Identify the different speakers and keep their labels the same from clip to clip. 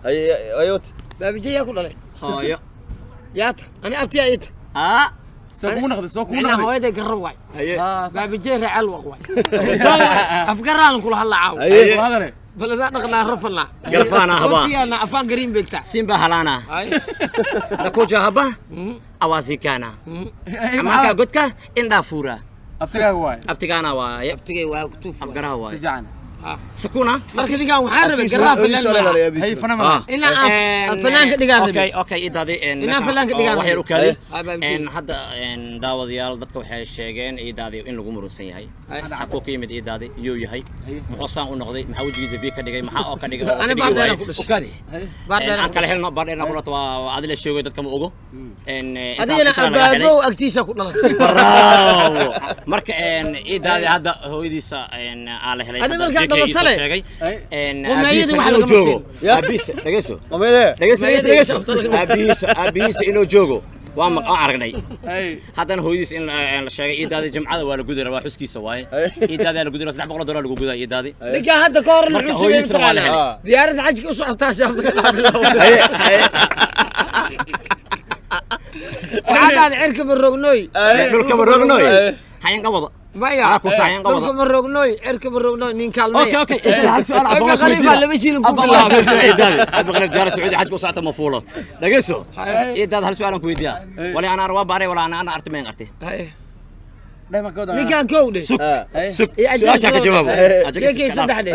Speaker 1: ايوت
Speaker 2: بابي جاي ياكل عليه
Speaker 3: هايا
Speaker 2: يات انا ابتي ايت
Speaker 3: ها
Speaker 4: سوكون ناخذ سوكون
Speaker 2: انا
Speaker 4: ناخذ
Speaker 2: هوايدي قروع
Speaker 3: هيا
Speaker 2: بابي جاي رعل وقوي افقران كل هلا عاو
Speaker 4: هذا
Speaker 2: بلدان نقنا رفلنا
Speaker 3: قرفانا هبا
Speaker 2: انا افان قريم بيكتا
Speaker 3: سيمبا هلانا
Speaker 2: هاي
Speaker 3: دكو جهبا اوازي كانا اما كا غدكا اندا فورا
Speaker 4: ابتغى واي
Speaker 3: ابتغانا واي
Speaker 2: ابتي waa kutuf
Speaker 3: ابغرا واي
Speaker 4: سجان
Speaker 3: سكونا
Speaker 2: marka digaan waxaan rabay garaaf filan
Speaker 4: هي فنما
Speaker 2: ina aan falaanka dhigaan
Speaker 3: اوكي اوكي idadi
Speaker 2: Inaan falaanka dhigaan
Speaker 3: waxay u kali
Speaker 2: rabay.
Speaker 3: en hadda en daawadayaal dadka waxay sheegeen idadi in lagu murusan yahay xaqo ka yimid idadi iyo yahay muxuu saan u noqday maxaa wajigiisa bi ka dhigay maxaa oo ka dhigay
Speaker 2: Ani baa dheer ku dhashay.
Speaker 3: ukadi
Speaker 2: baadheer
Speaker 3: aan kala helno baadheer ku dhato waa adila sheegay dadka ma ogo en
Speaker 2: adigana albaabo agtiisa ku dhalatay
Speaker 3: bravo marka en idadi hadda hooyadiisa en ala helay
Speaker 2: Adi markaa dhalatay
Speaker 3: sheegay en
Speaker 2: Qomayada wax laga
Speaker 3: joogo
Speaker 1: Ya.
Speaker 3: abisa dhageyso
Speaker 1: قميده
Speaker 3: dhageyso abisa inuu joogo waa ma aragnay
Speaker 4: هي
Speaker 3: haddana hooyadiis in la sheegay iidaadi jimcada waa la gudi rabaa xuskiisa waaye iidaadi la gudi rabaa $300 lagu gudaa iidaadi
Speaker 2: ninka hadda ka hor
Speaker 3: Marka
Speaker 2: wuxuu
Speaker 3: hooyadiisna waa la helay.
Speaker 2: diyaaradda xajka u socotaa shaafta ka dhaafilaa waxaa dhacday cirka barognooy
Speaker 3: dhulka barognoy hayan qabada
Speaker 2: maya
Speaker 3: Aa, ku saayan qabada.
Speaker 2: dhulka barognooy cirka barognooy nin kaalmay
Speaker 3: okay okay iidaadi hal su'aal
Speaker 2: Abba Khalifa laba shilin ku bilaabay
Speaker 3: iidaadi abba Khalifa jaara sacuudi xajku saacada ma fuulo dhageyso iidaadi hal su'aalan ku weydiiyaa wali ana arwaa baaray wala ana artimeen artay
Speaker 4: دائما كودا
Speaker 2: ninkan kow dhe
Speaker 3: sug sug
Speaker 2: iyo
Speaker 3: su'aasha ka jawaabo
Speaker 2: jeekay saddex dhe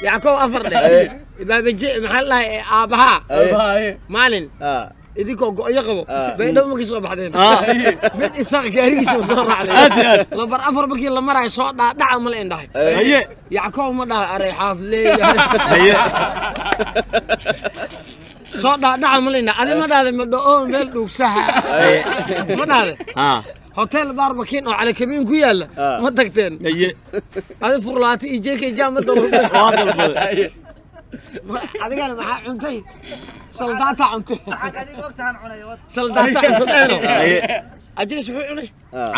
Speaker 2: yackow afar dhe baabaje maxaa la dhahay aabahaa
Speaker 4: هي
Speaker 2: maalin idinkoo go'yo qabo bay dhow markii soo baxdeen mid isaaq gaarigiisa soo raacday lambar afar markii la marayo soo dhaca ma la indhahay
Speaker 3: haye
Speaker 2: yackow ma dhahay aray xaas leeyahay
Speaker 3: haye
Speaker 2: soo dhaca ma la indhahay adi ma dhahday ma dhoo meel dhuugsaha ma dhahday
Speaker 3: ha
Speaker 2: hotel barbakin oo cali kamiin ku yaala ma tagteen
Speaker 3: haye
Speaker 2: adi furlaati iyo jeekay jaama dalbay
Speaker 3: waa dalbaday
Speaker 2: adigana maxaa cuntay saldaata cuntay saldaata cuntay
Speaker 3: haye
Speaker 2: ajees wuxuu cunay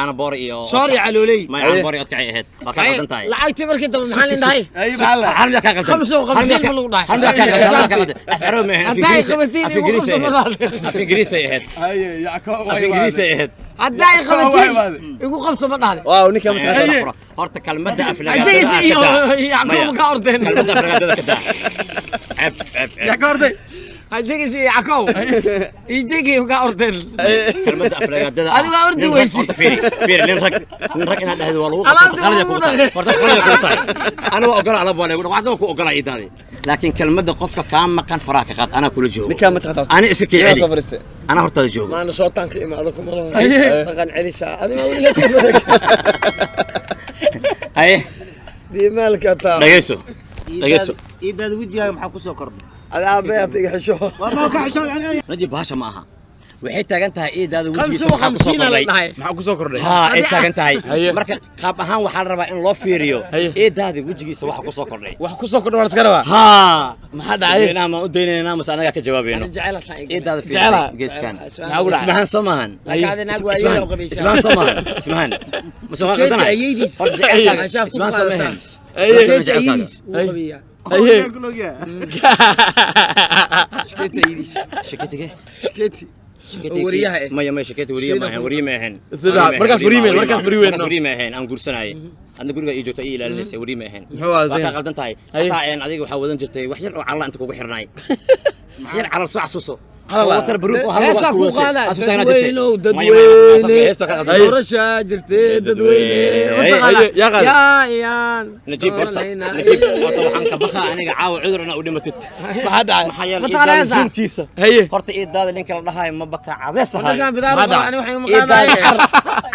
Speaker 3: ana boor iyo
Speaker 2: soor iyo calooley
Speaker 3: ما يعرف بوري أتكعي أهد بقى قدام تاعي
Speaker 2: lacagtii markii dambe maxaa lindhahay
Speaker 4: هي محله
Speaker 3: حرم يا كاكا
Speaker 2: 55 ma lagu dhahay
Speaker 3: حرم يا كاكا أفعلوا ما في
Speaker 2: Hadday
Speaker 3: إنجليزي
Speaker 2: qabatiin
Speaker 3: في إنجليزي
Speaker 2: igu
Speaker 3: أهد في إنجليزي أهد
Speaker 4: هي يعقوب
Speaker 3: في إنجليزي أهد
Speaker 2: hadday qabatiin igu qabso ma dhahday
Speaker 1: واو نيكا متخيل
Speaker 3: هرت كلمة أفلام
Speaker 2: ajees iyo yackow ka ordeen
Speaker 3: كلمة أفلام كذا عب عب
Speaker 4: يا كوردي
Speaker 2: ajees iyo yackow iyo jeekay ka ordeen
Speaker 3: كلمة أفلام كذا
Speaker 2: Adigu waa ordi weysi.
Speaker 3: فيري لين رك هذا هذا والله
Speaker 2: Alaabta ugu dhaqay.
Speaker 3: فرتس خليه كل طاي أنا أقول على بالي وأنا أقول على إيداني لكن كلمة قفك كام مكان فراك خات أنا كل جو
Speaker 1: نيكا متخيل
Speaker 3: أنا اسكي
Speaker 1: يا
Speaker 3: علي
Speaker 1: صفرستي
Speaker 3: أنا هرت هذا جو
Speaker 2: maana sootaanka imaadakum dhaqan celisha adi ma weliga timadak
Speaker 3: هاي
Speaker 2: biimaalka taa
Speaker 3: dhageyso dhageyso
Speaker 5: iidaad wajigaaga maxaa ku soo kordhay
Speaker 2: adi aabeet iga xisho
Speaker 5: waa ka xisho
Speaker 3: najib bahasha ma aha waxay taagan tahay eedaada wajigiisa
Speaker 2: 55 la dhahay
Speaker 4: maxaa ku soo kordhay
Speaker 3: ha ay taagan tahay marka qaab ahaan waxaa la rabaa in loo fiiriyo eedaada wajigiisa waxa ku soo kordhay
Speaker 4: wax ku soo kordhay waa iska rabaa
Speaker 3: ha
Speaker 4: maxaa dhacay
Speaker 3: deynaa ma u deynayna mas anaga ka jawaabayno
Speaker 2: jecela saaxiib
Speaker 3: eedaada
Speaker 4: Jecela.
Speaker 3: fiiriyo geeskan
Speaker 4: maxaa ugu dhacay
Speaker 3: ismahan soomahan
Speaker 2: laakiin adi naag waa yeelo qabaysa
Speaker 3: ismahan soomahan ismahan masoo
Speaker 2: Keeti
Speaker 3: qadana
Speaker 2: ayadiis.
Speaker 3: ismahan soomahan
Speaker 2: keeti ayadiis uu qabiyaa
Speaker 4: هي
Speaker 2: keeti ayadiis
Speaker 3: shakatiga
Speaker 2: keeti wariyaha eh
Speaker 3: maya shakati wariye ma ahan wariye ma ahan
Speaker 4: markaas wariye
Speaker 3: markaas wariye ma ahan aan guursanay adna guriga ii joogto ii ilaalinaysa wariye ma ahan
Speaker 4: muxuu ahaa
Speaker 3: waa ka qaldan tahay hataa aan adiga waxa wadan jirtay wax yar oo calla inta kugu xirnay wax yar cala soo xasuuso watar baruuf oo hal
Speaker 2: heesaa ku qaada
Speaker 3: asku taagna
Speaker 2: dadweynow
Speaker 3: dadweyne
Speaker 2: doorashaa jirtee dadweyne
Speaker 4: yaa qaad
Speaker 2: yaan
Speaker 3: najib horta waxaan ka baqa aniga caawa cudur inaa u dhimatid
Speaker 4: maxaa dhacay
Speaker 3: maxaa yeelay
Speaker 2: Matala
Speaker 3: iidaada
Speaker 2: heesa.
Speaker 3: suntiisa
Speaker 4: هي
Speaker 3: horta iidaada ninka la dhahayo ma baka cadees ahay
Speaker 2: dadkan bidaar
Speaker 4: Hadda.
Speaker 2: ani waxay ma
Speaker 3: iidaada
Speaker 2: qaadayeen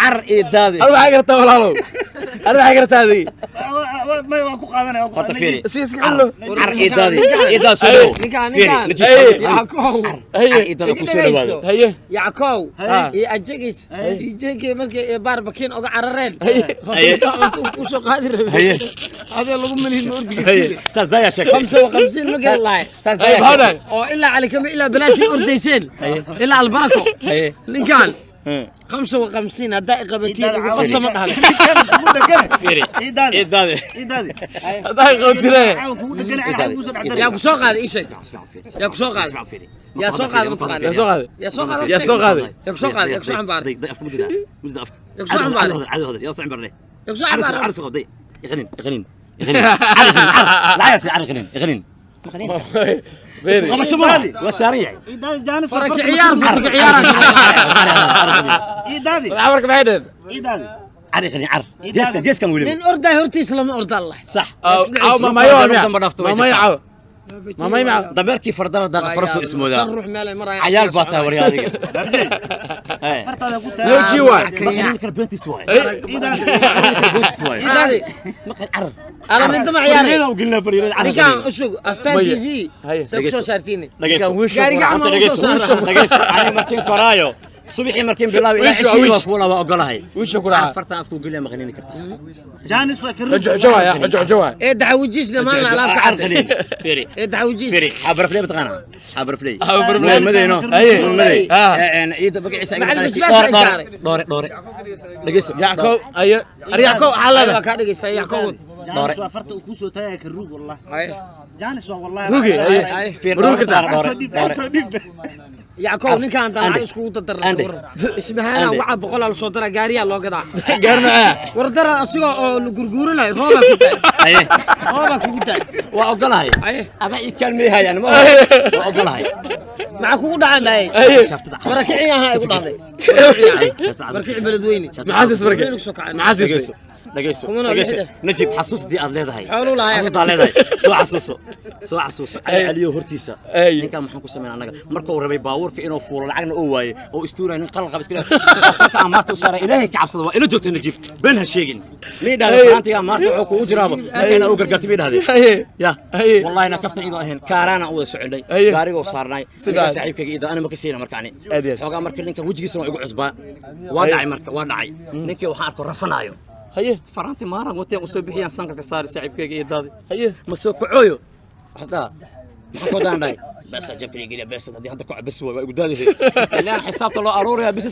Speaker 3: car iidaada
Speaker 4: أنا waxay gartaa walaalow أنا waxay gartaa adii
Speaker 5: may waan ku qaadanaya
Speaker 3: horta fiiri
Speaker 4: si iska xillo
Speaker 3: car iidaada iidaada soo
Speaker 2: ninkaan yackow
Speaker 3: iidaada ku soo dhawaado
Speaker 4: هي
Speaker 2: yackow
Speaker 4: Ah.
Speaker 2: iyo ajagis iyo jeekay markay baarbakin oga carareen
Speaker 3: Haye.
Speaker 2: ku soo qaadi rabay
Speaker 3: Haye.
Speaker 2: adee lagu melin ordiga
Speaker 3: taas daya sheeg
Speaker 2: 55 ma garan lahay
Speaker 3: taas
Speaker 4: هي
Speaker 3: daya
Speaker 4: maxaa
Speaker 3: sheeg
Speaker 4: dhacay
Speaker 2: oo ilaa cali kama ilaa balaashii ordayseen ilaa albarako
Speaker 3: haye
Speaker 2: ninkaan 55 هدا قبتين وقفت ما دحل
Speaker 3: فيري
Speaker 5: إيدادي
Speaker 3: إيدادي
Speaker 5: إيدادي
Speaker 4: هذا قلت له
Speaker 5: عاون كم دقن على حد موسى بعد
Speaker 2: يا كسوق هذا ايش يا كسوق هذا يا سوق هذا متقال
Speaker 4: يا سوق هذا
Speaker 2: يا سوق هذا
Speaker 4: يا سوق هذا
Speaker 2: يا كسوق هذا يا كسوق عم بارك
Speaker 3: ضيف مدة مدة أفك
Speaker 2: يا كسوق عم بارك
Speaker 3: يا صعب برني
Speaker 2: يا كسوق عم بارك
Speaker 3: عرس ضيف يغنين يغنين يغنين لا يا سي يغنين يغنين
Speaker 4: فيري
Speaker 5: شمالي
Speaker 3: وسريع
Speaker 5: إيدادي جانس
Speaker 2: فرك عيار فرك عيار
Speaker 5: إيدادي
Speaker 4: عمرك بعيد
Speaker 5: إيدادي
Speaker 3: عري عر جيس كان ولي
Speaker 2: من أرده هرتيس لما أرد الله
Speaker 3: صح
Speaker 4: او ما يعاو ما يعاو ما يعاو
Speaker 3: دمركي فردان داق فرسو اسمه ذا
Speaker 2: نروح مال مرة
Speaker 3: عيال باتا ورياضي
Speaker 5: فرت هذا قلت
Speaker 4: لو جيوان
Speaker 3: كان بنتي سواي
Speaker 5: إيدادي
Speaker 3: بنتي سواي
Speaker 2: إيدادي
Speaker 3: عر
Speaker 2: أنا من دم عياري
Speaker 3: وقلنا فريد
Speaker 2: دي كان أسوق أستان تي في سكسو سارتيني
Speaker 3: قاري
Speaker 2: قاعد ما وصل
Speaker 3: أنا مركين كرايو صبحي مركين بلاوي إلى 20 وفولا وأقولها
Speaker 4: وش يقول عارف
Speaker 3: فرتان أفكو قلنا مغنيني كرتا
Speaker 5: جانس وكرر
Speaker 4: جوا يا جوا
Speaker 2: إيه دعوجيس لما أنا لا
Speaker 3: عر قليل فيري
Speaker 2: إيه دعوجيس
Speaker 3: فيري حبر فلي بتغنى حبر فلي
Speaker 4: حبر فلي.
Speaker 3: مدينه
Speaker 4: أي.
Speaker 3: مدي
Speaker 4: آه.
Speaker 3: إيه بقي عيسى
Speaker 2: مع البسباس
Speaker 3: دوري لقيسو
Speaker 4: يعقوب اي يعقوب
Speaker 2: أيوة
Speaker 4: على
Speaker 2: كده يستاهل يعقوب
Speaker 5: جانس وفرت وكوسو تايا كروف والله جانس والله
Speaker 4: روقي اي
Speaker 3: في
Speaker 5: دوري
Speaker 2: يعقوب نين كان داعي اسكو تدر اسمها وعا بقول على صوتنا غاريا لو غدا
Speaker 4: قرنا
Speaker 2: وردر اسيغو oo la gurguurinay rooba ku taay
Speaker 3: aye
Speaker 2: rooba ku taay
Speaker 3: waa ogolahay
Speaker 2: aye
Speaker 3: ada ii kalmeeyayaan ma waa ogolahay
Speaker 2: maxa kugu dhacay bay
Speaker 3: shaftada
Speaker 2: barakici aha igu dhacday barakici beledweyne
Speaker 4: معاسس بركه معاسس
Speaker 3: dhageyso
Speaker 2: Kuma
Speaker 3: dhageyso
Speaker 2: noo
Speaker 3: najib xasuusdii aad leedahay
Speaker 2: xoolo lahayd
Speaker 3: xasuusdaa leedahay soo xasuuso aliyo hortiisa
Speaker 4: Ay.
Speaker 3: ninka maxaan ku sameeyay anaga markuu rabay baabuurka inuu fuulo lacagna uu waayo oo istuuray nin qalqab iska asaka amaarta u saaray ilaahay ka cabsada waa ila joogta najib been ha sheegin meedhaada faantiga amaarta wuxuu kugu jiraabo markayna u gargartay meedhaadee ya wallahi na kafta ciido ahayn kaarana u wada soconay gaariga oo saarnay sida saaxiibkayga ido anama ka siina markaani xogaa marka ninka wajigiisa waa igu cusbaa waa dhacay ninkii waxaan arko rafanaayo
Speaker 4: هيه
Speaker 3: فرانتي مارا وتي وسبحيان سانك كسار صاحب كيغي دادي
Speaker 4: هيه
Speaker 3: مسو كعويو حدا maxaa ku daanday bas jabkii geliya bas hadii hadda ku cabas waa igu daadisay ilaa xisaabta loo arooraya bas